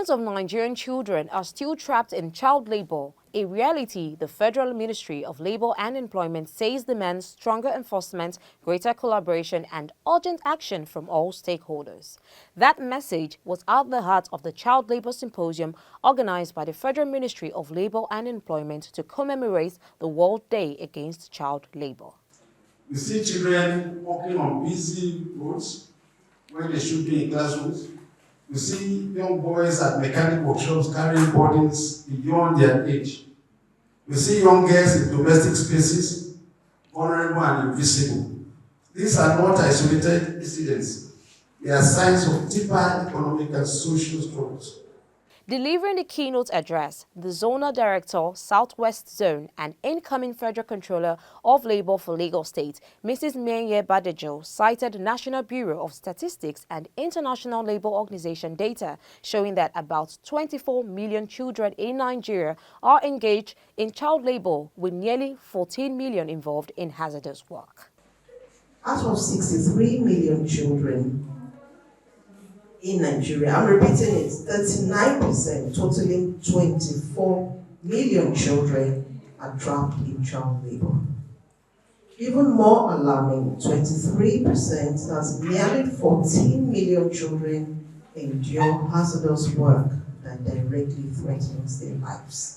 Millions of Nigerian children are still trapped in child labor, a reality the Federal Ministry of Labor and Employment says demands stronger enforcement, greater collaboration and urgent action from all stakeholders. That message was at the heart of the Child Labor Symposium organized by the Federal Ministry of Labor and Employment to commemorate the World Day Against Child Labor. We see children walking on busy roads when they should be in classrooms. We see young boys at mechanic workshops carrying burdens beyond their age. We see young girls in domestic spaces, vulnerable and invisible. These are not isolated incidents. They are signs of deeper economic and social struggles. Delivering the keynote address, the Zonal Director, Southwest Zone and incoming Federal Controller of Labor for Lagos State, Mrs. Mienye Badejo, cited National Bureau of Statistics and International Labour Organization data showing that about 24 million children in Nigeria are engaged in child labour, with nearly 14 million involved in hazardous work. Out of 63 million children in Nigeria, I'm repeating it, 39%, totaling 24 million children are trapped in child labor. Even more alarming, 23%, that's nearly 14 million children endure hazardous work that directly threatens their lives.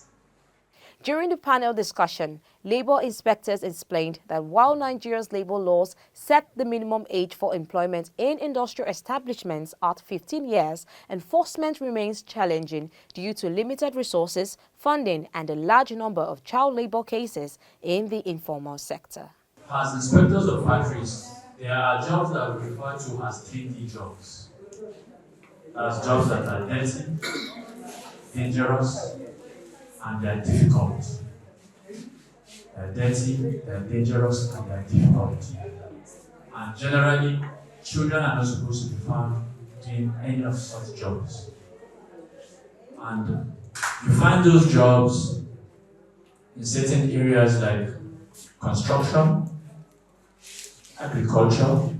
During the panel discussion, labor inspectors explained that while Nigeria's labor laws set the minimum age for employment in industrial establishments at 15 years, enforcement remains challenging due to limited resources, funding, and a large number of child labor cases in the informal sector. As inspectors of factories, there are jobs that we refer to as 3D jobs. That's jobs that are dirty, dangerous, and they are difficult. They are dirty, they are dangerous, and they are difficult. And generally, children are not supposed to be found doing any of such jobs. And you find those jobs in certain areas like construction, agriculture.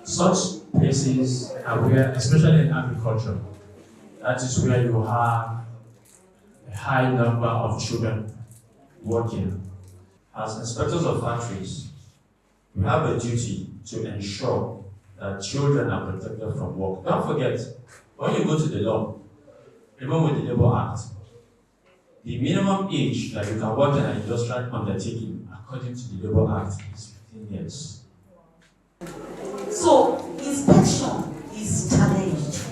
Such places are where, especially in agriculture, that is where you have a high number of children working. As inspectors of factories, we have a duty to ensure that children are protected from work. Don't forget, when you go to the law, even with the Labour Act, the minimum age that you can work in an industrial undertaking, according to the Labour Act, is 15 years. So, inspection is challenged.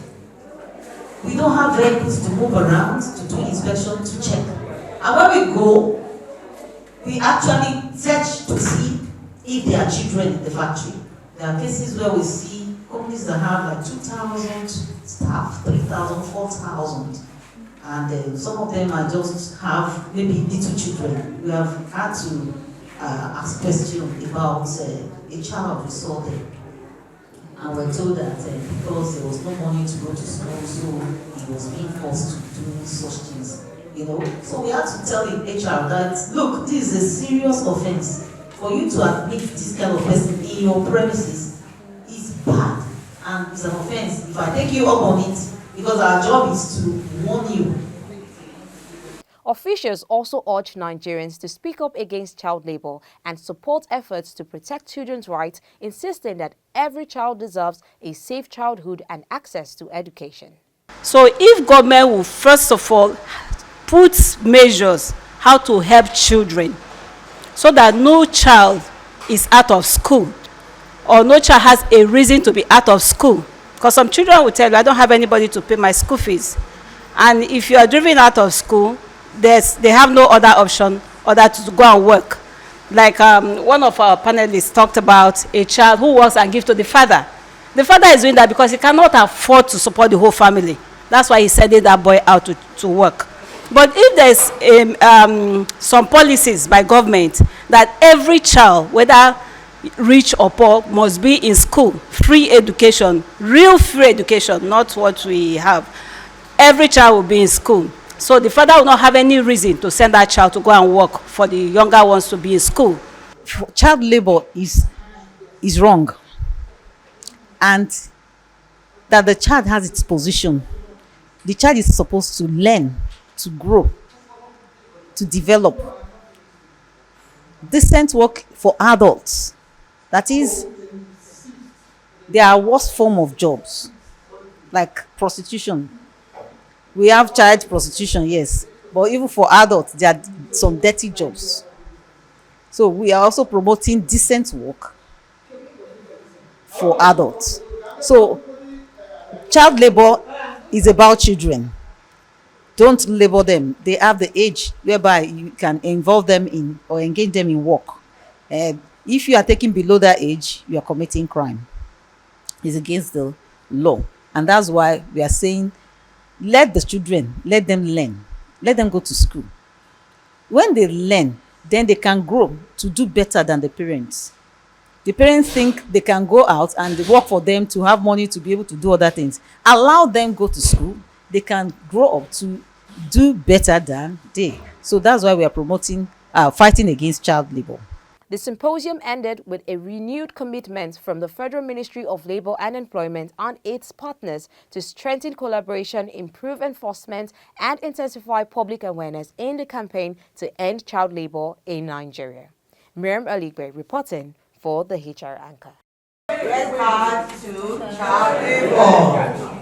We don't have vehicles to move around to do inspection, to check. And when we go, we actually search to see if there are children in the factory. There are cases where we see companies that have like 2,000 staff, 3,000, 4,000. And some of them are just have maybe little children. We have had to ask questions about a child we saw there. And we're told that because there was no money to go to school, so he was being forced to do such things, you know. So we had to tell the HR that, look, this is a serious offense. For you to admit this kind of person in your premises is bad, and it's an offense. If I take you up on it, because our job is to warn you. Officials also urged Nigerians to speak up against child labor and support efforts to protect children's rights, insisting that every child deserves a safe childhood and access to education. So if government will first of all put measures how to help children so that no child is out of school or no child has a reason to be out of school. Because some children will tell you, I don't have anybody to pay my school fees. And if you are driven out of school, they have no other option other to go and work. Like one of our panelists talked about a child who works and gives to the father. The father is doing that because he cannot afford to support the whole family. That's why he's sending that boy out to work. But if there's some policies by government that every child, whether rich or poor, must be in school, free education, real free education, not what we have. Every child will be in school. So the father will not have any reason to send that child to go and work for the younger ones to be in school. Child labor is wrong. And that the child has its position the child is supposed to learn, to grow, to develop. Decent work for adults. That is, there are worst form of jobs, like prostitution. We have child prostitution, yes, but even for adults, there are some dirty jobs. So we are also promoting decent work for adults. So child labor is about children. Don't labor them. They have the age whereby you can involve them in or engage them in work. If you are taking below that age, you are committing crime. It's against the law. And that's why we are saying, let the children, let them learn. Let them go to school. When they learn, then they can grow to do better than the parents. The parents think they can go out and they work for them to have money to be able to do other things. Allow them go to school. They can grow up to do better than they. So that's why we are promoting, fighting against child labor. The symposium ended with a renewed commitment from the Federal Ministry of Labour and Employment and its partners to strengthen collaboration, improve enforcement, and intensify public awareness in the campaign to end child labour in Nigeria. Miriam Aligbe reporting for the HR Anchor. Red card to child labor.